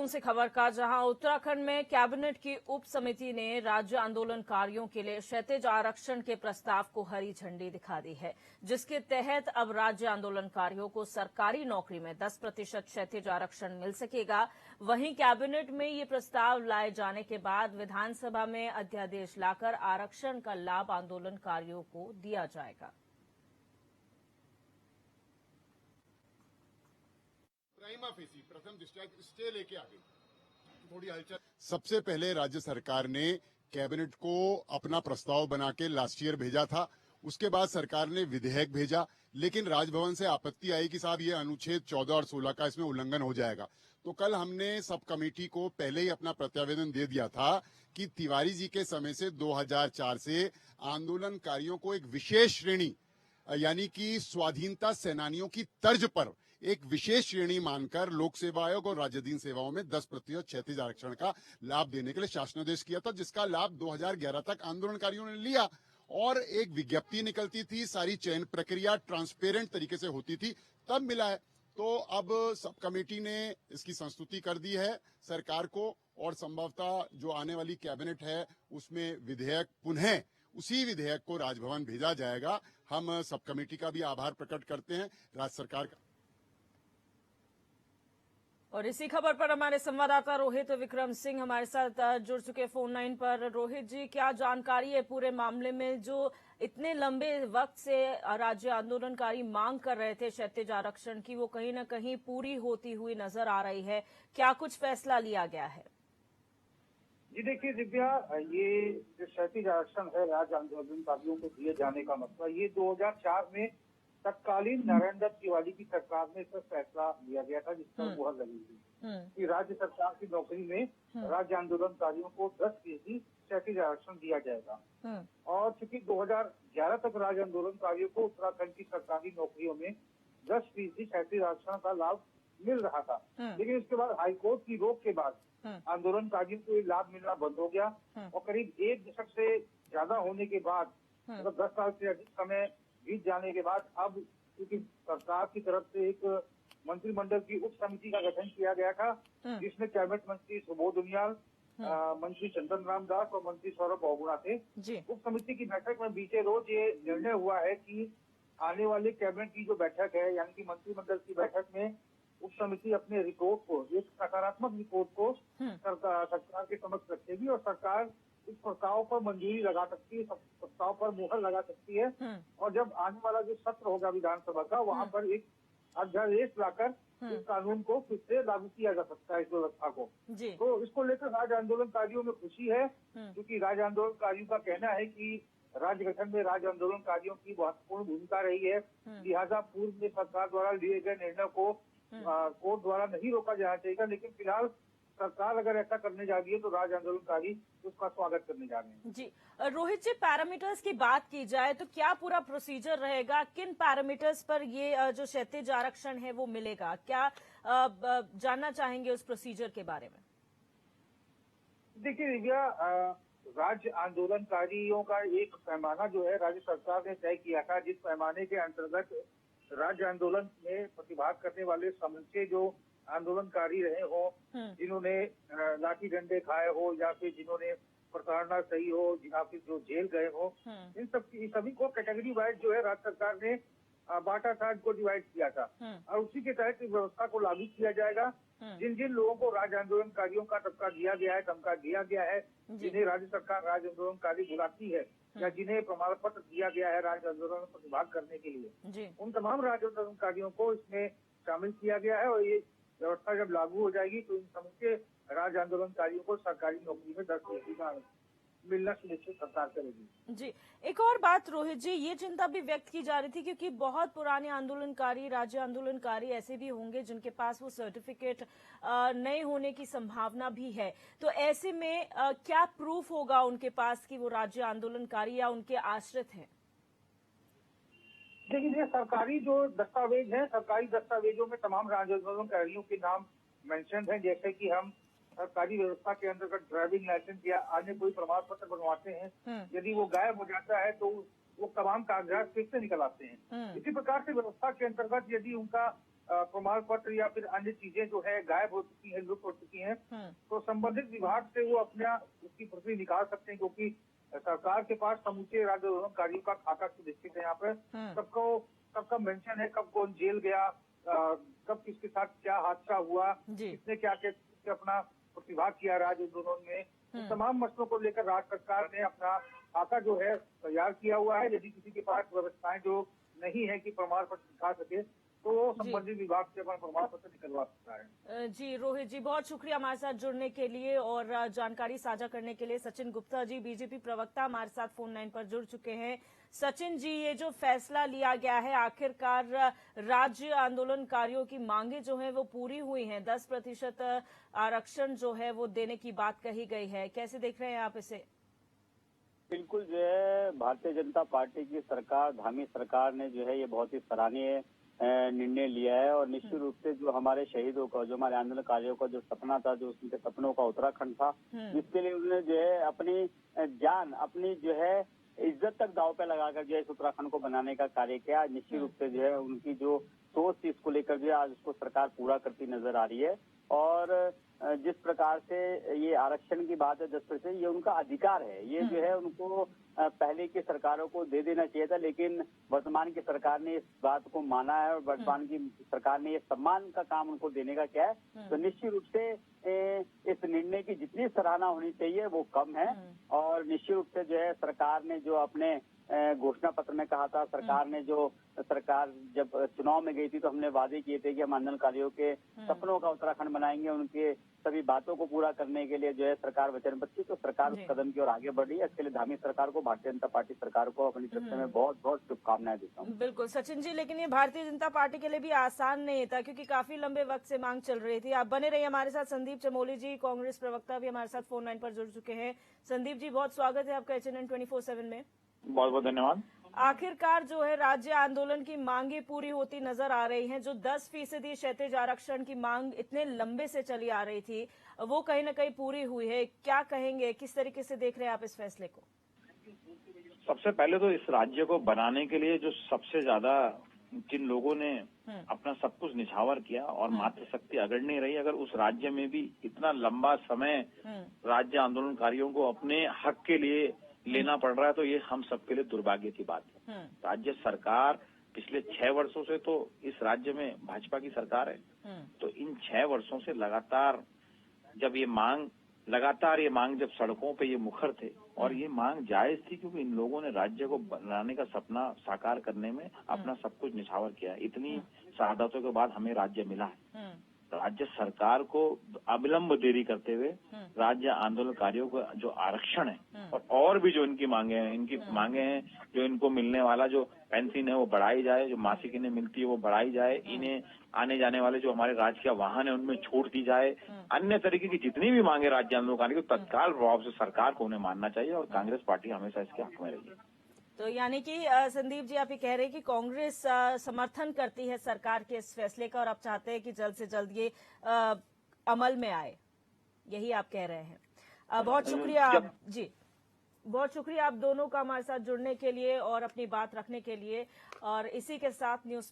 देहरादून से खबर का, जहां उत्तराखंड में कैबिनेट की उप समिति ने राज्य आंदोलनकारियों के लिए क्षैतिज आरक्षण के प्रस्ताव को हरी झंडी दिखा दी है, जिसके तहत अब राज्य आंदोलनकारियों को सरकारी नौकरी में 10% क्षैतिज आरक्षण मिल सकेगा। वहीं कैबिनेट में ये प्रस्ताव लाए जाने के बाद विधानसभा में अध्यादेश लाकर आरक्षण का लाभ आंदोलनकारियों को दिया जाएगा। प्रथम दृष्टया स्टे लेके आ गई, थोड़ी हलचल। सबसे पहले राज्य सरकार ने कैबिनेट को अपना प्रस्ताव बना के लास्ट ईयर भेजा था। उसके बाद सरकार ने विधेयक भेजा, लेकिन राजभवन से आपत्ति आई कि साहब ये अनुच्छेद 14 और 16 का इसमें उल्लंघन हो जाएगा। तो कल हमने सब कमेटी को पहले ही अपना प्रत्यावेदन दे दिया था कि तिवारी जी के समय से 2004 से आंदोलनकारियों को एक विशेष श्रेणी यानी कि स्वाधीनता सेनानियों की तर्ज पर एक विशेष श्रेणी मानकर लोक सेवा आयोग और राज्याधीन सेवाओं में 10% क्षैतिज आरक्षण का लाभ देने के लिए शासनादेश किया था, जिसका लाभ 2011 तक आंदोलनकारियों ने लिया और एक विज्ञप्ति निकलती थी, सारी चयन प्रक्रिया ट्रांसपेरेंट तरीके से होती थी, तब मिला है। तो अब सब कमेटी ने इसकी संस्तुति कर दी है सरकार को और संभवतः जो आने वाली कैबिनेट है उसमें विधेयक पुनः उसी विधेयक को राजभवन भेजा जाएगा। हम सब कमेटी का भी आभार प्रकट करते हैं, राज्य सरकार का। और इसी खबर पर हमारे संवाददाता रोहित विक्रम सिंह हमारे साथ जुड़ चुके फोन लाइन पर। रोहित जी, क्या जानकारी है पूरे मामले में, जो इतने लंबे वक्त से राज्य आंदोलनकारी मांग कर रहे थे क्षैतिज आरक्षण की, वो कहीं न कहीं पूरी होती हुई नजर आ रही है। क्या कुछ फैसला लिया गया है? जी देखिए दिव्या, ये जो क्षैतिज आरक्षण है राज्य आंदोलनकारियों को दिए जाने का मसला, ये 2004 में तत्कालीन नारायण दत्त तिवारी की सरकार में इसका फैसला लिया गया था, जिस पर मुहर लगी थी कि राज्य सरकार की नौकरी में राज्य आंदोलनकारियों को 10% क्षैतिज आरक्षण दिया जाएगा। और चूंकि 2011 तक राज्य आंदोलनकारियों को उत्तराखंड की सरकारी नौकरियों में 10% क्षैतिज आरक्षण का लाभ मिल रहा था, लेकिन उसके बाद हाईकोर्ट की रोक के बाद आंदोलनकारियों को ये लाभ मिलना बंद हो गया और करीब 1 दशक से ज्यादा होने के बाद, मतलब 10 साल से अधिक समय बीत जाने के बाद, अब क्योंकि सरकार की तरफ से एक मंत्रिमंडल की उप समिति का गठन किया गया था, जिसमें कैबिनेट मंत्री सुबोध उनियाल, मंत्री चंदन राम दास और मंत्री सौरभ बहुगुणा थे। उप समिति की बैठक में बीते रोज ये निर्णय हुआ है कि आने वाले कैबिनेट की जो बैठक है, यानी कि मंत्रिमंडल की बैठक में उप समिति अपने रिपोर्ट को, एक सकारात्मक रिपोर्ट को सरकार के समक्ष रखेगी और सरकार इस प्रस्ताव पर मंजूरी लगा सकती है, प्रस्ताव पर मुहर लगा सकती है। और जब आने वाला जो सत्र होगा विधानसभा का, वहाँ पर एक अध्यादेश लाकर इस कानून को फिर से लागू किया जा सकता है, इस व्यवस्था को। तो इसको लेकर राज्य आंदोलनकारियों में खुशी है, क्योंकि राज्य आंदोलनकारियों का कहना है कि राज्य गठन में राज्य आंदोलनकारियों की महत्वपूर्ण भूमिका रही है, लिहाजा पूर्व में सरकार द्वारा लिए गए निर्णय को कोर्ट द्वारा नहीं रोका जाना चाहिए, लेकिन फिलहाल सरकार अगर ऐसा करने जा रही है तो राज्य आंदोलनकारी उसका स्वागत करने जा रहे हैं। जी रोहित जी, पैरामीटर्स की बात की जाए तो क्या पूरा प्रोसीजर रहेगा? किन पैरामीटर्स पर ये जो क्षैतिज आरक्षण है वो मिलेगा? क्या जानना चाहेंगे उस प्रोसीजर के बारे में? देखिए दिव्या, राज्य आंदोलनकारियों का एक पैमाना जो है राज्य सरकार ने तय किया था, जिस पैमाने के अंतर्गत राज्य आंदोलन में प्रतिभाग करने वाले समूचे जो आंदोलनकारी रहे हो, जिन्होंने लाठी डंडे खाए हो या फिर जिन्होंने प्रताड़ना सही हो या फिर जो जेल गए हो, इन सभी को कैटेगरी वाइज जो है राज्य सरकार ने बांटा था, इनको डिवाइड किया था और उसी के तहत इस व्यवस्था को लागू किया जाएगा। जिन जिन लोगों को राज्य आंदोलनकारियों का तबका दिया गया है, तमका दिया गया है, जिन्हें राज्य सरकार राज्य आंदोलनकारी बुलाती है या जिन्हें प्रमाण पत्र दिया गया है राज्य आंदोलन में प्रतिभाग करने के लिए, उन तमाम राज्य आंदोलनकारियों को इसमें शामिल किया गया है। और ये व्यवस्था जब लागू हो जाएगी तो इन समूचे राज्य आंदोलनकारियों को सरकारी नौकरी में 10% का मिलना सुनिश्चित सरकार करेगी। जी, एक और बात रोहित जी, ये चिंता भी व्यक्त की जा रही थी क्योंकि बहुत पुराने आंदोलनकारी, राज्य आंदोलनकारी ऐसे भी होंगे जिनके पास वो सर्टिफिकेट नहीं होने की संभावना भी है, तो ऐसे में क्या प्रूफ होगा उनके पास कि वो राज्य आंदोलनकारी या उनके आश्रित हैं? लेकिन ये सरकारी जो दस्तावेज हैं, सरकारी दस्तावेजों में तमाम राज्य आंदोलनकारियों के नाम मेंशन हैं, जैसे कि हम सरकारी व्यवस्था के अंतर्गत ड्राइविंग लाइसेंस या अन्य कोई प्रमाण पत्र बनवाते हैं, यदि वो गायब हो जाता है तो वो तमाम कागजात फिर से निकल आते हैं। इसी प्रकार से व्यवस्था के अंतर्गत यदि उनका प्रमाण पत्र या फिर अन्य चीजें जो है गायब हो चुकी हैं, लुप्त हो चुकी हैं, तो संबंधित विभाग से वो अपना उसकी प्रति निकाल सकते हैं, क्योंकि सरकार के पास समूचे राज्य आंदोलनकारियों का खाता सुनिश्चित है। यहाँ पर सबका मेंशन है, कब कौन जेल गया, कब किसके साथ क्या हादसा हुआ, किसने क्या अपना प्रतिभाग किया राज्य आंदोलन में। तो तमाम मसलों को लेकर राज्य सरकार ने अपना खाता जो है तैयार किया हुआ है। यदि किसी के पास व्यवस्थाएं जो नहीं है कि प्रमाण पत्र दिखा सके, तो संबंधित विभाग से अपना प्रमाण पत्र निकलवा सकता है। जी रोहित जी, बहुत शुक्रिया हमारे साथ जुड़ने के लिए और जानकारी साझा करने के लिए। सचिन गुप्ता जी, बीजेपी प्रवक्ता, हमारे साथ फोन लाइन पर जुड़ चुके हैं। सचिन जी, ये जो फैसला लिया गया है, आखिरकार राज्य आंदोलनकारियों की मांगे जो है वो पूरी हुई हैं, 10% आरक्षण जो है वो देने की बात कही गई है, कैसे देख रहे हैं आप इसे? बिल्कुल जो है भारतीय जनता पार्टी की सरकार, धामी सरकार ने जो है ये बहुत ही सराहनीय निर्णय लिया है। और निश्चित रूप से जो हमारे शहीदों का, जो हमारे आंदोलनकारियों का जो सपना था, जो उनके सपनों का उत्तराखंड था, जिसके लिए उन्होंने जो है अपनी जान, अपनी जो है इज्जत तक दांव पे लगाकर जो है इस उत्तराखंड को बनाने का कार्य किया। निश्चित रूप से जो है उनकी जो सोच थी इसको लेकर जो है आज उसको सरकार पूरा करती नजर आ रही है। और जिस प्रकार से ये आरक्षण की बात है 10%, ये उनका अधिकार है, ये जो है उनको पहले की सरकारों को दे देना चाहिए था, लेकिन वर्तमान की सरकार ने इस बात को माना है और वर्तमान की सरकार ने ये सम्मान का काम उनको देने का किया है। तो निश्चित रूप से इस निर्णय की जितनी सराहना होनी चाहिए वो कम है। और निश्चित रूप से जो है सरकार ने जो अपने घोषणा पत्र में कहा था, सरकार जब चुनाव में गई थी तो हमने वादे किए थे कि हम आंदोलनकारियों के सपनों का उत्तराखंड बनाएंगे, उनके सभी बातों को पूरा करने के लिए जो है सरकार वचनबद्ध थी। तो सरकार उस कदम की ओर आगे बढ़ रही है। इसके लिए धामी सरकार को, भारतीय जनता पार्टी सरकार को अपनी तरफ से मैं बहुत बहुत शुभकामनाएं देता हूँ। बिल्कुल सचिन जी, लेकिन ये भारतीय जनता पार्टी के लिए भी आसान नहीं था, क्योंकि काफी लंबे वक्त से मांग चल रही थी। आप बने रहिए हमारे साथ। संदीप चमोली जी, कांग्रेस प्रवक्ता, भी हमारे साथ फोन लाइन पर जुड़ चुके हैं। संदीप जी, बहुत स्वागत है आपका HNN 24/7 में। बहुत बहुत धन्यवाद। आखिरकार जो है राज्य आंदोलन की मांगे पूरी होती नजर आ रही हैं। जो 10% क्षैतिज आरक्षण की मांग इतने लंबे से चली आ रही थी, वो कहीं न कहीं पूरी हुई है। क्या कहेंगे, किस तरीके से देख रहे हैं आप इस फैसले को? सबसे पहले तो इस राज्य को बनाने के लिए जो सबसे ज्यादा जिन लोगों ने अपना सब कुछ निछावर किया और मातृशक्ति अग्रणी रही, अगर उस राज्य में भी इतना लंबा समय राज्य आंदोलनकारियों को अपने हक के लिए लेना पड़ रहा है, तो ये हम सबके लिए दुर्भाग्य की बात है। राज्य सरकार पिछले 6 वर्षों से तो इस राज्य में भाजपा की सरकार है, तो इन 6 वर्षों से लगातार जब ये मांग जब सड़कों पे ये मुखर थे, और ये मांग जायज थी, क्योंकि इन लोगों ने राज्य को बनाने का सपना साकार करने में अपना सब कुछ निछावर किया। इतनी शहादतों के बाद हमें राज्य मिला है। राज्य सरकार को अविलंब देरी करते हुए राज्य आंदोलनकारियों को जो आरक्षण है और भी जो इनकी मांगे हैं, जो इनको मिलने वाला जो पेंशन है वो बढ़ाई जाए, जो मासिक इन्हें मिलती है वो बढ़ाई जाए, इन्हें आने जाने वाले जो हमारे राज्य का वाहन है उनमें छूट दी जाए, अन्य तरीके की जितनी भी मांगे राज्य आंदोलनकारियों को तत्काल प्रभाव से सरकार को उन्हें मानना चाहिए। और कांग्रेस पार्टी हमेशा इसके हक में रही है। तो यानी कि संदीप जी, आप ये कह रहे हैं कि कांग्रेस समर्थन करती है सरकार के इस फैसले का, और आप चाहते हैं कि जल्द से जल्द ये अमल में आए, यही आप कह रहे हैं। बहुत शुक्रिया आप जी, बहुत शुक्रिया आप दोनों का हमारे साथ जुड़ने के लिए और अपनी बात रखने के लिए। और इसी के साथ न्यूज